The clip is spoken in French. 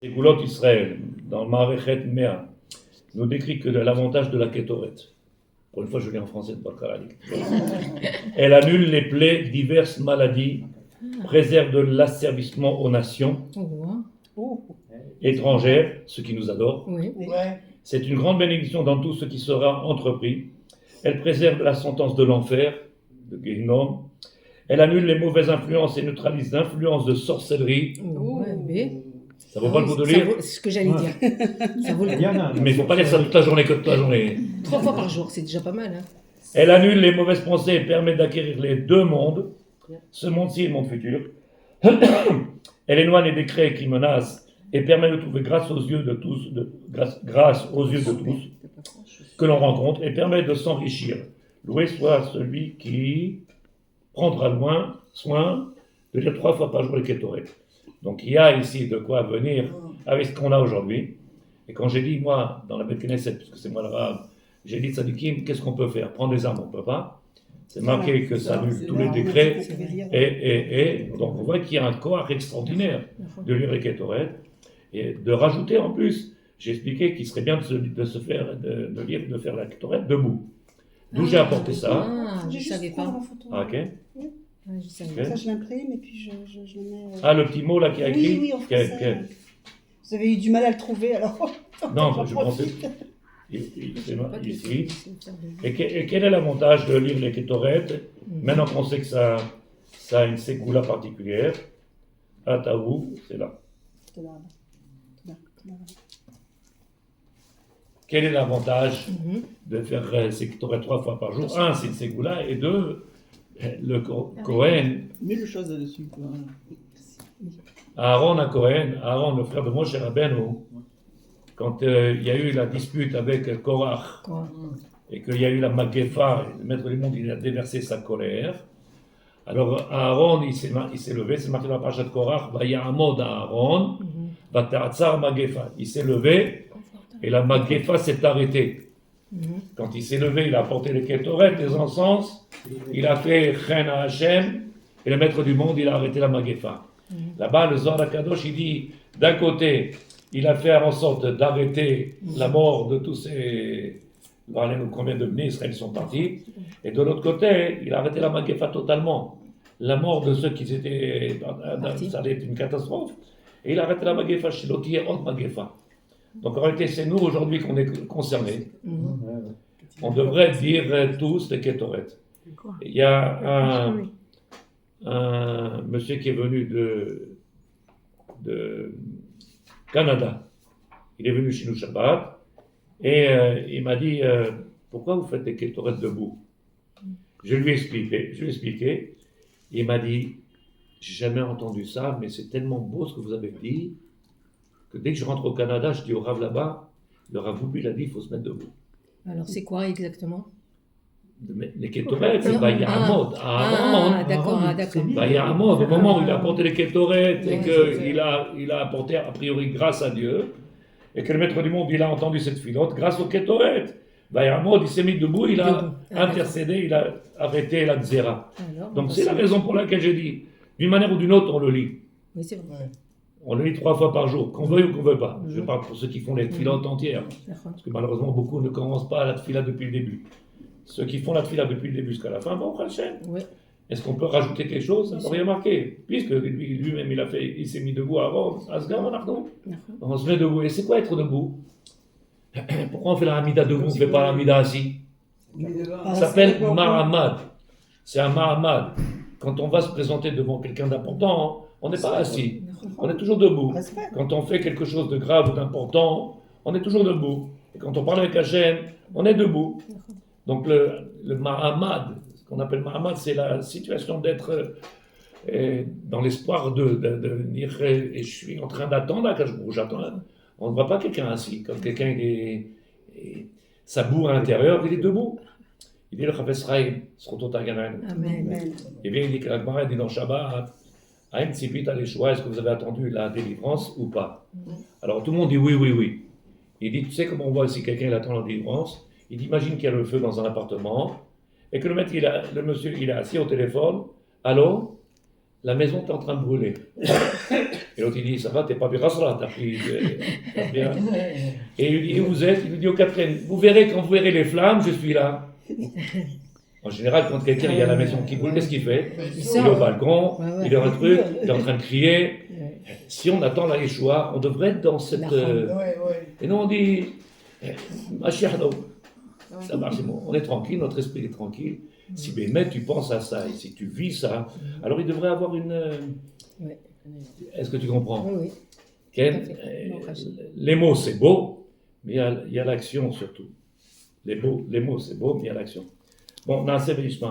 Les Goulot Israël, dans Marechet Mea, nous décrit que l'avantage de la Kétoret. Pour une fois, je lis en français de Bakaralik. Elle annule les plaies, diverses maladies, préserve de l'asservissement aux nations étrangères, ceux qui nous adorent. Oui. C'est une grande bénédiction dans tout ce qui sera entrepris. Elle préserve la sentence de l'enfer, de Gehinnom. Elle annule les mauvaises influences et neutralise l'influence de sorcellerie. Ça vaut pas le coup de lire. C'est ce que j'allais dire. Ça vaut le coup. Mais il ne faut pas lire ça toute la journée que toute la journée. 3 fois par jour, c'est déjà pas mal. Hein. Elle annule les mauvaises pensées et permet d'acquérir les deux mondes, ce monde-ci et le monde futur. Elle éloigne les décrets qui menacent et permet de trouver grâce aux yeux de tous, que l'on rencontre et permet de s'enrichir. Loué soit celui qui prendra soin de lire 3 fois par jour les Kétoret. Donc il y a ici de quoi venir avec ce qu'on a aujourd'hui. Et quand j'ai dit, moi, dans la Beth Knesset, parce que c'est moi le Rav, j'ai dit, Tzadikim, qu'est-ce qu'on peut faire? Prendre des armes, on ne peut pas. C'est marqué que ça annule tous les décrets. Et donc on voit qu'il y a un corps extraordinaire de lire les Kétoret. Et de rajouter en plus, j'ai expliqué qu'il serait bien de faire la Kétoret debout. D'où j'ai apporté ça. Je ne savais pas. Ah, ok. Je savais Okay. Ça, je l'imprime et puis je le mets. Ah, le petit mot là qui a écrit. Oui, en français. Vous avez eu du mal à le trouver alors. Non, je pensais. Ici. Et quel est l'avantage de lire les Kétoret? Maintenant qu'on sait que ça a une ségoula particulière. Ataou, c'est là. Quel est l'avantage de faire ces Kétoret 3 fois par jour? 1, c'est une ségoula, et 2, le Kohen. Mets le chose là-dessus. Aaron, le frère de Moshe Rabbeinu, quand il y a eu la dispute avec Korach, et qu'il y a eu la Magefa, le maître du monde, il a déversé sa colère. Alors Aaron, il s'est levé, c'est marqué dans la parasha de Korach, Vayamod Aaron, Vata'atzar Magefa. Il s'est levé, et la Magefa s'est arrêtée. Quand il s'est levé, il a apporté les Kétoret, les encens, il a fait Chen à Hashem, et le maître du monde, il a arrêté la Magefa. Là-bas, le Zohar HaKadosh, il dit, d'un côté, il a fait en sorte d'arrêter la mort de tous ces... combien de Bnei Israël sont partis, et de l'autre côté, il a arrêté la Magefa totalement. La mort de ceux qui étaient... Ça allait être une catastrophe. Et il a arrêté la Magefa, Shiloti et Hot Magefa. Donc en réalité, c'est nous aujourd'hui qu'on est concernés. On devrait dire tous les Kétoret. Il y a un monsieur qui est venu de Canada. Il est venu chez nous Shabbat et il m'a dit pourquoi vous faites des Kétoret debout? Je lui ai expliqué. Il m'a dit j'ai jamais entendu ça, mais c'est tellement beau ce que vous avez dit que dès que je rentre au Canada, je dis au Rav là-bas, le Rav Boubi, il a dit il faut se mettre debout. Alors c'est quoi exactement? Les Kétoret, c'est Vayamod. D'accord. Vayamod, au moment où il a apporté les Kétoret et qu'il a apporté a priori grâce à Dieu, et que le maître du monde, il a entendu cette filote, grâce aux Kétoret. Vayamod, il s'est mis debout, il a intercédé, il a arrêté la Xéra. Donc c'est la raison pour laquelle j'ai dit, d'une manière ou d'une autre, on le lit. Oui, c'est vrai. On le lit 3 fois par jour, qu'on veuille ou qu'on ne veuille pas. Je parle pour ceux qui font les filotes entières. Parce que malheureusement, beaucoup ne commencent pas la tfila depuis le début. Ceux qui font la tfila depuis le début jusqu'à la fin, bon, Hachem. Est-ce qu'on peut rajouter quelque chose? Ça n'a rien marqué. Puisque lui-même, il s'est mis debout avant. On se met debout. Et c'est quoi être debout? Pourquoi on fait la Hamida debout, on ne fait pas la Hamida assis? Ça s'appelle Mahamad. C'est un Mahamad. Quand on va se présenter devant quelqu'un d'important, on n'est pas assis. On est toujours debout. Quand on fait quelque chose de grave ou d'important, on est toujours debout. Et quand on parle avec Hachem, on est debout. Donc le Mahamad, ce qu'on appelle Mahamad, c'est la situation d'être dans l'espoir de venir, et je suis en train d'attendre, j'attends. On ne voit pas quelqu'un assis. Quand quelqu'un ça boue à l'intérieur, il est debout. Il dit le Chafetz Chaim, Amen. Et bien il dit que la Gemara dit dans Shabbat, Aïm Tzipit Aleshua, est-ce que vous avez attendu la délivrance ou pas? Alors tout le monde dit oui. Il dit, tu sais comment on voit si quelqu'un attend la délivrance? Il dit, imagine qu'il y a le feu dans un appartement et que le monsieur il est assis au téléphone. Allô? la maison est en train de brûler. Et l'autre il dit, ça va, t'es pas Birasra, t'as pris... t'as bien. Et il lui dit, où vous êtes? Il lui dit au quatrième, vous verrez, quand vous verrez les flammes, je suis là. En général, quand quelqu'un est à la maison qui brûle, qu'est-ce qu'il fait? Il est au balcon, Ouais, ouais. il est un truc, il est en train de crier. Si on attend la Yeshua, on devrait être dans cette... Et nous on dit, Mashiach, ça marche, c'est bon. On est tranquille, notre esprit est tranquille. Si Bémet, tu penses à ça, et si tu vis ça, alors il devrait avoir une... Est-ce que tu comprends? Oui, oui. Ken, Tout à fait. les mots c'est beau, mais il y a l'action surtout. Les mots c'est beau, mais il y a l'action. Bon, Nasser Bishma.